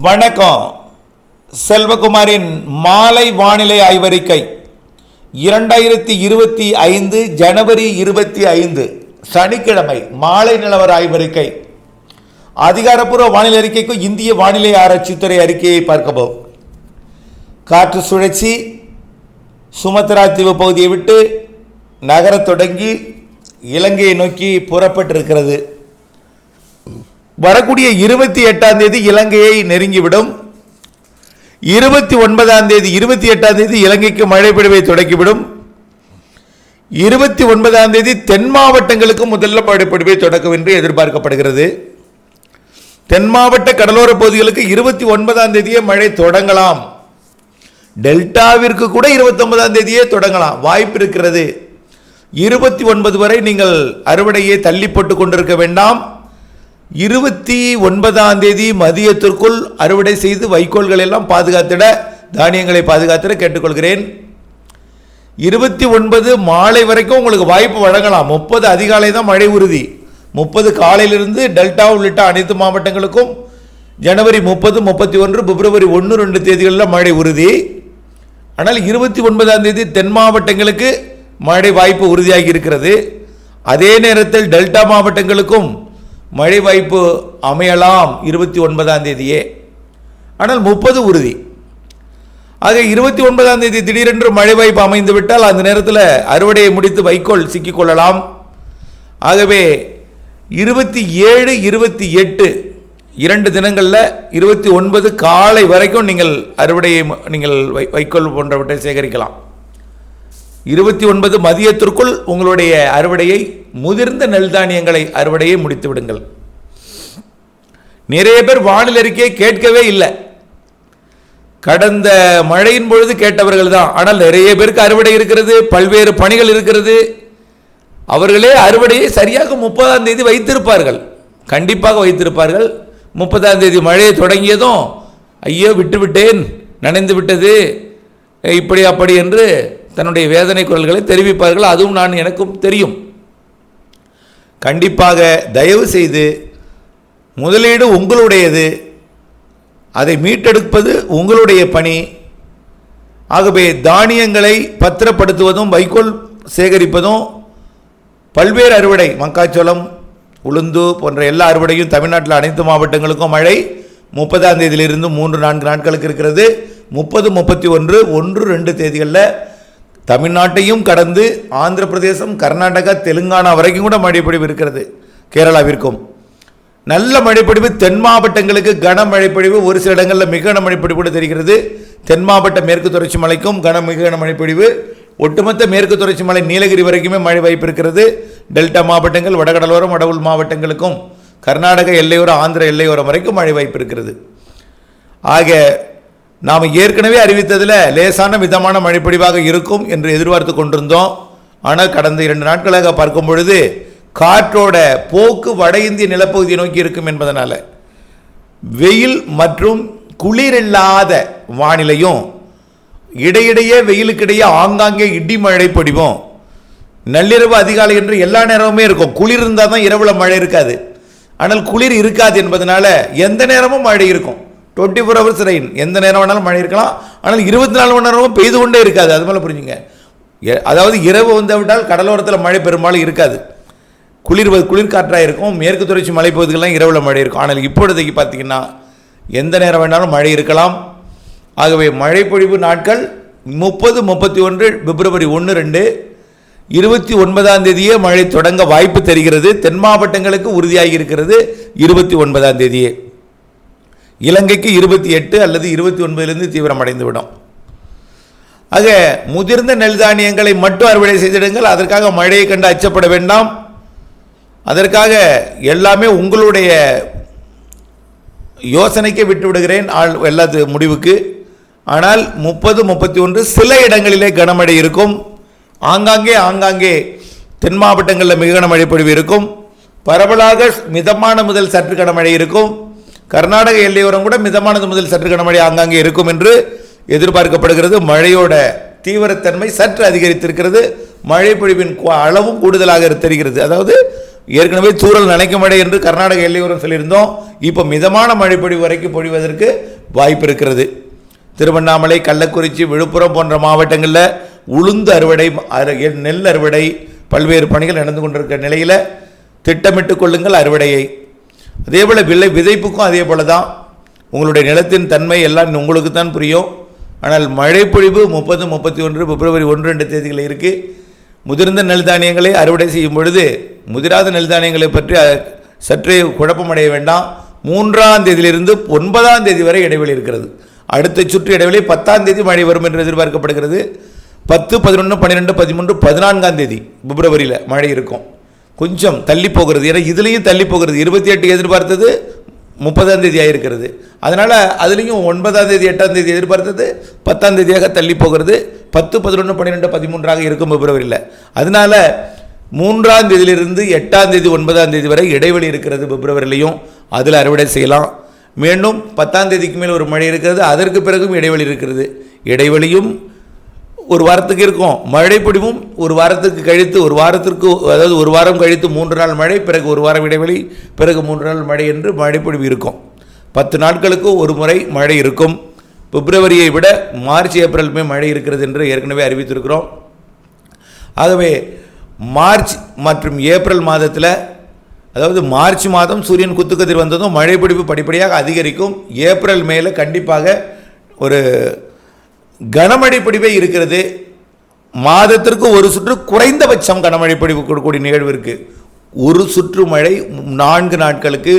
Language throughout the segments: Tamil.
வணக்கம். செல்வகுமாரின் மாலை வானிலை ஆய்வறிக்கை 2025 ஜனவரி 25 சனிக்கிழமை மாலை நிலவர ஆய்வறிக்கை. அதிகாரப்பூர்வ வானிலை அறிக்கைக்கு இந்திய வானிலை ஆராய்ச்சித்துறை அறிக்கையை பார்க்கவும். காற்று சுழற்சி சுமத்ரா தீவு பகுதியை விட்டு நகரத் தொடங்கி இலங்கையை நோக்கி புறப்பட்டிருக்கிறது. வரக்கூடிய 28ஆம் தேதி இலங்கையை நெருங்கிவிடும். 29ஆம் தேதி 28ஆம் தேதி இலங்கைக்கு மழை பொழிவை தொடங்கிவிடும். 29ஆம் தேதி தென் மாவட்டங்களுக்கு முதல்ல மழை பொழிவை தொடக்கும் என்று எதிர்பார்க்கப்படுகிறது. தென் மாவட்ட கடலோர பகுதிகளுக்கு 29ஆம் தேதியே மழை தொடங்கலாம். டெல்டாவிற்கு கூட 29ஆம் தேதியே தொடங்கலாம், வாய்ப்பு இருக்கிறது. 29 வரை நீங்கள் அறுவடையை தள்ளி போட்டுக் கொண்டிருக்க வேண்டாம். 29ஆம் தேதி மதியத்திற்குள் அறுவடை செய்து வைக்கோல்கள் எல்லாம் பாதுகாத்திட, தானியங்களை பாதுகாத்திட கேட்டுக்கொள்கிறேன். 29 மாலை வரைக்கும் உங்களுக்கு வாய்ப்பு வழங்கலாம். 30 அதிகாலை தான் மழை உறுதி. 30 காலையிலிருந்து டெல்டா உள்ளிட்ட அனைத்து மாவட்டங்களுக்கும் ஜனவரி 30, 31, பிப்ரவரி 1, 2 தேதிகளில் மழை உறுதி. ஆனால் 29ஆம் தேதி தென் மாவட்டங்களுக்கு மழை வாய்ப்பு உறுதியாகி இருக்கிறது. அதே நேரத்தில் டெல்டா மாவட்டங்களுக்கும் மழை வாய்ப்பு அமையலாம் 29ஆம் தேதியே. ஆனால் 30 உறுதி. ஆக 29ஆம் தேதி திடீரென்று மழை வாய்ப்பு அமைந்துவிட்டால் அந்த நேரத்தில் அறுவடையை முடித்து வைக்கோல் சிக்கிக்கொள்ளலாம். ஆகவே 27, 28 2 தினங்களில் 29 காலை வரைக்கும் நீங்கள் அறுவடையை நீங்கள் வைக்கோல் போன்றவற்றை சேகரிக்கலாம். 29 மதியத்திற்குள் உங்களுடைய அறுவடையை, முதிர்ந்த நெல் தானியங்களை அறுவடையை முடித்து விடுங்கள். நிறைய பேர் வானிலை அறிக்கையை கேட்கவே இல்லை. கடந்த மழையின் பொழுது கேட்டவர்கள் தான். ஆனால் நிறைய பேருக்கு அறுவடை இருக்கிறது, பல்வேறு பணிகள் இருக்கிறது. அவர்களே அறுவடையை சரியாக 30ஆம் தேதி வைத்திருப்பார்கள், கண்டிப்பாக வைத்திருப்பார்கள். 30ஆம் தேதி மழையை தொடங்கியதும் ஐயோ விட்டுவிட்டேன், நனைந்து விட்டது, இப்படி அப்படி என்று தன்னுடைய வேதனை குரல்களை தெரிவிப்பார்கள். அதுவும் எனக்கும் தெரியும். கண்டிப்பாக தயவு செய்து முதலீடு உங்களுடையது, அதை மீட்டெடுப்பது உங்களுடைய பணி. ஆகவே தானியங்களை பத்திரப்படுத்துவதும் வைக்கோல் சேகரிப்பதும், பல்வேறு அறுவடை, மக்காச்சோளம், உளுந்து போன்ற எல்லா அறுவடையும் தமிழ்நாட்டில் அனைத்து மாவட்டங்களுக்கும் மழை 30ஆம் தேதியிலிருந்து 3-4 நாட்களுக்கு இருக்கிறது. 30, 31, 1, 2 தேதிகளில் தமிழ்நாட்டையும் கடந்து ஆந்திர பிரதேசம், கர்நாடகா, தெலுங்கானா வரைக்கும் கூட மழைப்பொழிவு இருக்கிறது. கேரளாவிற்கும் நல்ல மழைப்பொழிவு. தென் மாவட்டங்களுக்கு கனமழைப்பொழிவு, ஒரு சில இடங்களில் மிக கனமழைப்பொழிவு கூட தெரிகிறது. தென் மாவட்ட மேற்கு தொடர்ச்சி மலைக்கும் மிக கனமழைப்பொழிவு. ஒட்டுமொத்த மேற்கு தொடர்ச்சி மலை நீலகிரி வரைக்குமே மழை வாய்ப்பு இருக்கிறது. டெல்டா மாவட்டங்கள், வடகடலோரம், வடவுள் மாவட்டங்களுக்கும், கர்நாடக எல்லையோரம், ஆந்திர எல்லையோரம் வரைக்கும் மழை வாய்ப்பு இருக்கிறது. ஆக நாம் ஏற்கனவே அறிவித்ததில் லேசான மிதமான மழைப்பொழிவாக இருக்கும் என்று எதிர்பார்த்து கொண்டிருந்தோம். ஆனால் கடந்த 2 நாட்களாக பார்க்கும் பொழுது காற்றோட போக்கு வட இந்திய நிலப்பகுதியை நோக்கி இருக்கும் என்பதனால வெயில் மற்றும் குளிரில்லாத வானிலையும், இடையிடையே வெயிலுக்கிடையே ஆங்காங்கே இடி மழை பொழிவும், நள்ளிரவு அதிகாலை என்று எல்லா நேரமுமே இருக்கும். குளிர் இருந்தால் தான் இரவில் மழை இருக்காது. ஆனால் குளிர் இருக்காது என்பதனால எந்த நேரமும் மழை இருக்கும். 24 hours ரெயின், எந்த நேரம் வேணாலும் மழை இருக்கலாம். ஆனால் 24 மணி நேரமும் பெய்து கொண்டே இருக்காது. அது மேலே புரிஞ்சுங்க. அதாவது இரவு வந்துவிட்டால் கடலோரத்தில் மழை பெரும்பாலும் இருக்காது. குளிர் காற்றாக இருக்கும். மேற்கு தொடர்ச்சி மலைப்பகுதிகளெலாம் இரவில் மழை இருக்கும். ஆனால் இப்பொழுதைக்கு பார்த்தீங்கன்னா எந்த நேரம் வேணாலும் மழை இருக்கலாம். ஆகவே மழை பொழிவு நாட்கள் 30, 31, பிப்ரவரி 1, 2, 29ஆம் தேதியே மழை தொடங்க வாய்ப்பு தெரிகிறது. தென் மாவட்டங்களுக்கு உறுதியாகி இருக்கிறது 29ஆம் தேதியே. இலங்கைக்கு 28 அல்லது 29லிருந்து தீவிரமடைந்துவிடும். ஆக முதிர்ந்த நெல் தானியங்களை மட்டும் அறுவடை செய்திடுங்கள். அதற்காக மழையை கண்டு அச்சப்பட வேண்டாம். அதற்காக எல்லாமே உங்களுடைய யோசனைக்கே விட்டு விடுகிறேன், எல்லாத்து முடிவுக்கு. ஆனால் 30, 31 சில இடங்களிலே கனமழை இருக்கும். ஆங்காங்கே தென் மாவட்டங்களில் மிக கனமழை பொழிவு இருக்கும். பரவலாக மிதமான முதல் சற்று கனமழை இருக்கும். கர்நாடக எல்லையோரம் கூட மிதமானது முதல் சற்று கனமழை ஆங்காங்கே இருக்கும் என்று எதிர்பார்க்கப்படுகிறது. மழையோட தீவிரத்தன்மை சற்று அதிகரித்திருக்கிறது. மழை பொழிவின் அளவும் கூடுதலாக தெரிகிறது. அதாவது ஏற்கனவே தூறல் நனைக்க மழை என்று கர்நாடக எல்லையோரம் சொல்லியிருந்தோம். இப்போ மிதமான மழை பொழிவு வரைக்கும் பொழிவதற்கு வாய்ப்பு இருக்கிறது. திருவண்ணாமலை, கள்ளக்குறிச்சி, விழுப்புரம் போன்ற மாவட்டங்களில் உளுந்து அறுவடை, நெல் அறுவடை, பல்வேறு பணிகள் நடந்து கொண்டிருக்கிற நிலையில் திட்டமிட்டு கொள்ளுங்கள் அறுவடையை. அதேபோல் விதைப்புக்கும் அதே போல தான். உங்களுடைய நிலத்தின் தன்மை எல்லாம் உங்களுக்கு தான் புரியும். ஆனால் மழை பொழிவு 30, 31, பிப்ரவரி 1, 2 தேதிகளில் இருக்குது. முதிர்ந்த நெல் தானியங்களை அறுவடை செய்யும் பொழுது முதிராத நெல் தானியங்களை பற்றி சற்றே குழப்பமடைய வேண்டாம். 3ஆம் தேதியிலிருந்து 9ஆம் தேதி வரை இடைவெளி இருக்கிறது. அடுத்த சுற்று இடைவெளி 10ஆம் தேதி மழை வரும் என்று எதிர்பார்க்கப்படுகிறது. 10, 11, 12, 13, 14ஆம் தேதி பிப்ரவரியில் மழை இருக்கும். கொஞ்சம் தள்ளி போகிறது. ஏன்னா இதுலேயும் தள்ளி போகிறது. 28 எதிர்பார்த்தது 30ஆம் தேதி ஆகிருக்கிறது. அதனால் அதுலேயும் 9ஆம் தேதி 8ஆம் தேதி எதிர்பார்த்தது 10ஆம் தேதியாக தள்ளி போகிறது. 10, 11, 12, 13ஆக இருக்கும் பிப்ரவரியில். அதனால் 3ஆம் தேதியிலிருந்து 8ஆம் தேதி 9ஆம் தேதி வரை இடைவெளி இருக்கிறது பிப்ரவரிலையும். அதில் அறுவடை செய்யலாம். மீண்டும் 10ஆம் தேதிக்கு மேல் ஒரு மழை இருக்கிறது. அதற்கு பிறகும் இடைவெளி இருக்கிறது. இடைவெளியும் ஒரு வாரத்துக்கு இருக்கும். மழை பொழிவும் ஒரு வாரத்துக்கு கழித்து, ஒரு வாரத்திற்கு, அதாவது ஒரு வாரம் கழித்து 3 நாள் மழை, பிறகு ஒரு வாரம் இடைவெளி, பிறகு 3 நாள் மழை என்று மழை பொழிவு இருக்கும். 10 நாட்களுக்கு ஒரு முறை மழை இருக்கும். பிப்ரவரியை விட மார்ச், ஏப்ரல், மே மழை இருக்கிறது என்று ஏற்கனவே அறிவித்திருக்கிறோம். ஆகவே மார்ச் மற்றும் ஏப்ரல் மாதத்தில், அதாவது மார்ச் மாதம் சூரியன் குத்துக்கதிர் வந்ததும் மழை பொழிவு படிப்படியாக அதிகரிக்கும். ஏப்ரல் மேல கண்டிப்பாக ஒரு கனமழை பொழிவே இருக்கிறது. மாதத்திற்கு ஒரு சுற்று குறைந்தபட்சம் கனமழை பொழிவு கொடுக்கக்கூடிய நிகழ்வு இருக்குது. ஒரு சுற்று மழை 4 நாட்களுக்கு,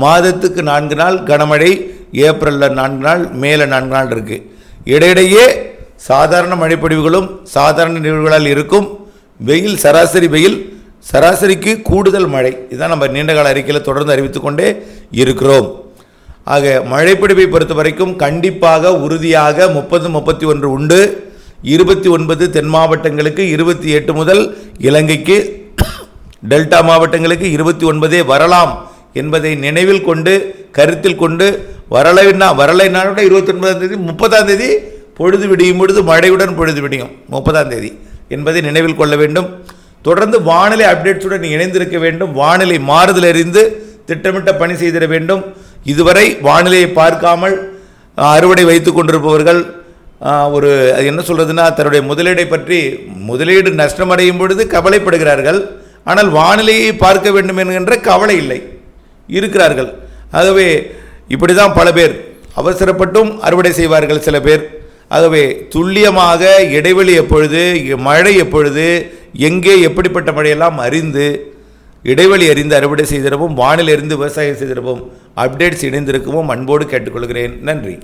மாதத்துக்கு 4 நாள் கனமழை, ஏப்ரலில் 4 நாள், மேலே 4 நாள் இருக்குது. இடையிடையே சாதாரண மழைப்பொழிவுகளும் சாதாரண நிகழ்வுகளால் இருக்கும். வெயில், சராசரி வெயில், சராசரிக்கு கூடுதல் மழை, இதுதான் நம்ம நீண்டகால அறிக்கையில் தொடர்ந்து அறிவித்துக் கொண்டே இருக்கிறோம். ஆக மழைப்பொழிவை பொறுத்த வரைக்கும் கண்டிப்பாக உறுதியாக 30, 31 உண்டு. 29 தென் மாவட்டங்களுக்கு, 28 முதல் இலங்கைக்கு, டெல்டா மாவட்டங்களுக்கு 29 வரலாம் என்பதை நினைவில் கொண்டு, கருத்தில் கொண்டு, வரலைனால 29ஆம் தேதி, 30ஆம் தேதி பொழுது விடியும் பொழுது மழையுடன் பொழுது விடியும் 30ஆம் தேதி என்பதை நினைவில் கொள்ள வேண்டும். தொடர்ந்து வானிலை அப்டேட்ஸுடன் இணைந்திருக்க வேண்டும். வானிலை மாறுதல் அறிந்து திட்டமிட்ட பணி செய்திட வேண்டும். இதுவரை வானிலையை பார்க்காமல் அறுவடை வைத்து கொண்டிருப்பவர்கள் ஒரு என்ன சொல்கிறதுனா, தன்னுடைய முதலீடை பற்றி, முதலீடு நஷ்டமடையும் பொழுது கவலைப்படுகிறார்கள். ஆனால் வானிலையை பார்க்க வேண்டும் என்கின்ற கவலை இல்லை இருக்கிறார்கள். ஆகவே இப்படி தான் பல பேர் அவசரப்பட்டும் அறுவடை செய்வார்கள் சில பேர். ஆகவே துல்லியமாக இடைவெளி எப்பொழுது, மழை எப்பொழுது, எங்கே, எப்படிப்பட்ட மழையெல்லாம் அறிந்து, இடைவெளி அறிந்து அறுவடை செய்திடவும், வானிலை அறிந்து விவசாயம் செய்திடவும், அப்டேட்ஸ் இணைந்திருக்கவும் அன்போடு கேட்டுக்கொள்கிறேன். நன்றி.